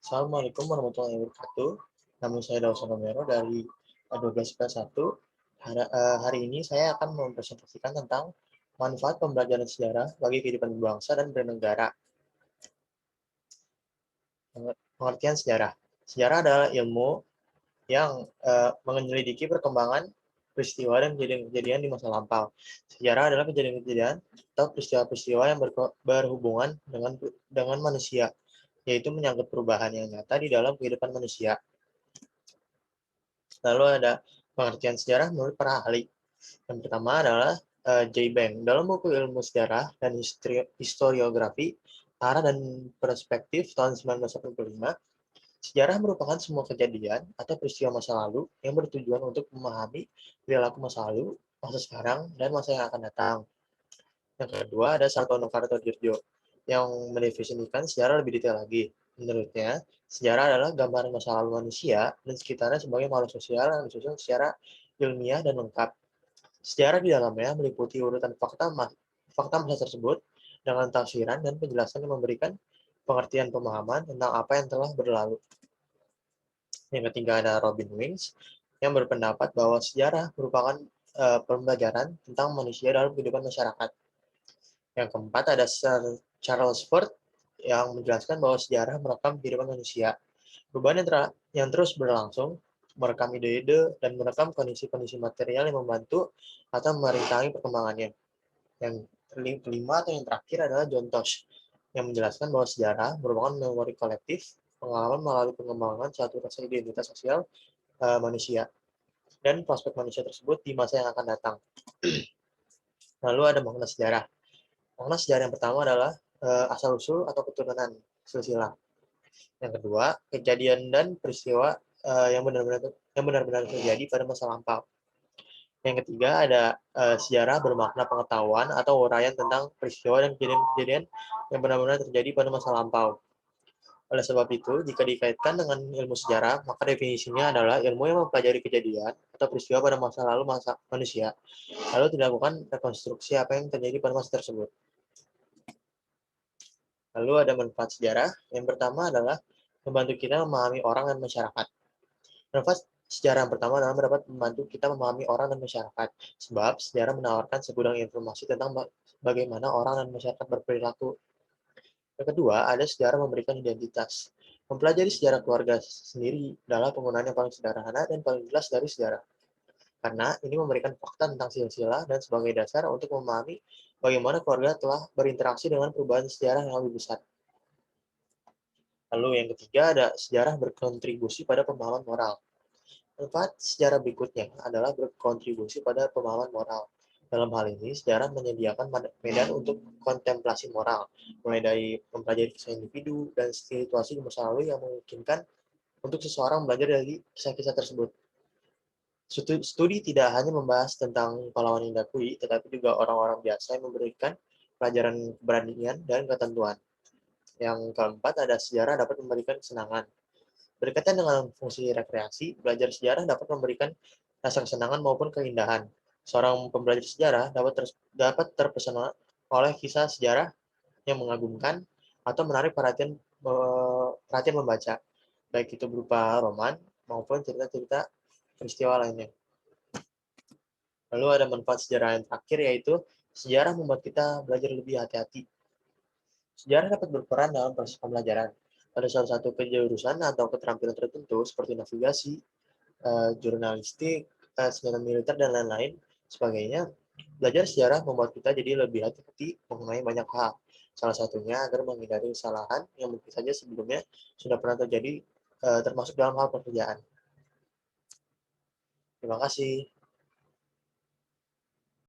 Assalamualaikum warahmatullahi wabarakatuh. Nama saya Dawson Romero dari 12 IPA 1. Hari ini saya akan mempresentasikan tentang manfaat pembelajaran sejarah bagi kehidupan bangsa dan bernegara. Pengertian sejarah. Sejarah adalah ilmu yang menyelidiki perkembangan peristiwa dan kejadian-kejadian di masa lampau. Sejarah adalah kejadian-kejadian atau peristiwa-peristiwa yang berhubungan dengan manusia, yaitu menyangkut perubahan yang nyata di dalam kehidupan manusia. Lalu ada pengertian sejarah menurut para ahli. Yang pertama adalah J. Bank. Dalam buku Ilmu Sejarah dan Historiografi, Arah dan Perspektif tahun 1985, sejarah merupakan semua kejadian atau peristiwa masa lalu yang bertujuan untuk memahami perilaku masa lalu, masa sekarang, dan masa yang akan datang. Yang kedua ada Sartono Kartodiro yang mendefinisikan sejarah lebih detail lagi. Menurutnya, sejarah adalah gambaran masa lalu manusia dan sekitarnya sebagai makhluk sosial yang disusun secara ilmiah dan lengkap. Sejarah di dalamnya meliputi urutan fakta masa tersebut dengan tafsiran dan penjelasan yang memberikan pengertian pemahaman tentang apa yang telah berlalu. Yang ketiga ada Robin Wings yang berpendapat bahwa sejarah merupakan pembelajaran tentang manusia dalam kehidupan masyarakat. Yang keempat ada Sir Charles Fort yang menjelaskan bahwa sejarah merekam kehidupan manusia. Perubahan yang terus berlangsung, merekam ide-ide, dan merekam kondisi-kondisi material yang membantu atau merintangi perkembangannya. Yang kelima atau yang terakhir adalah John Tosh yang menjelaskan bahwa sejarah merupakan memori kolektif, pengalaman melalui pengembangan suatu rasa identitas sosial manusia dan prospek manusia tersebut di masa yang akan datang. Lalu ada makna sejarah. Makna sejarah yang pertama adalah asal-usul atau keturunan silsilah. Yang kedua, kejadian dan peristiwa yang benar-benar terjadi pada masa lampau. Yang ketiga ada sejarah bermakna pengetahuan atau uraian tentang peristiwa dan kejadian-kejadian yang benar-benar terjadi pada masa lampau. Oleh sebab itu, jika dikaitkan dengan ilmu sejarah, maka definisinya adalah ilmu yang mempelajari kejadian atau peristiwa pada masa lalu manusia, lalu dilakukan rekonstruksi apa yang terjadi pada masa tersebut. Lalu ada manfaat sejarah. Yang pertama adalah membantu kita memahami orang dan masyarakat. Manfaat sejarah yang pertama adalah dapat membantu kita memahami orang dan masyarakat. Sebab sejarah menawarkan segudang informasi tentang bagaimana orang dan masyarakat berperilaku. Yang kedua, ada sejarah memberikan identitas. Mempelajari sejarah keluarga sendiri adalah penggunaan yang paling sederhana dan paling jelas dari sejarah. Karena ini memberikan fakta tentang silsilah dan sebagai dasar untuk memahami bagaimana keluarga telah berinteraksi dengan perubahan sejarah yang lebih besar. Lalu yang ketiga ada sejarah berkontribusi pada pemahaman moral. Manfaat sejarah berikutnya adalah berkontribusi pada pemahaman moral. Dalam hal ini, sejarah menyediakan medan untuk kontemplasi moral, mulai dari mempelajari kisah individu dan situasi di masa lalu yang memungkinkan untuk seseorang belajar dari kisah-kisah tersebut. Studi tidak hanya membahas tentang pahlawan yang diakui, tetapi juga orang-orang biasa yang memberikan pelajaran keberanian dan ketentuan. Yang keempat ada sejarah dapat memberikan kesenangan. Berkaitan dengan fungsi rekreasi, belajar sejarah dapat memberikan rasa kesenangan maupun keindahan. Seorang pembelajar sejarah dapat terpesona oleh kisah sejarah yang mengagumkan atau menarik perhatian membaca, baik itu berupa roman maupun cerita-cerita peristiwa lainnya. Lalu ada manfaat sejarah yang terakhir, yaitu sejarah membuat kita belajar lebih hati-hati. Sejarah dapat berperan dalam proses pembelajaran. Pada salah satu kejurusan atau keterampilan tertentu seperti navigasi, jurnalistik, senjata militer, dan lain-lain sebagainya, belajar sejarah membuat kita jadi lebih hati-hati mengenai banyak hal. Salah satunya agar menghindari kesalahan yang mungkin saja sebelumnya sudah pernah terjadi, termasuk dalam hal pekerjaan. Terima kasih.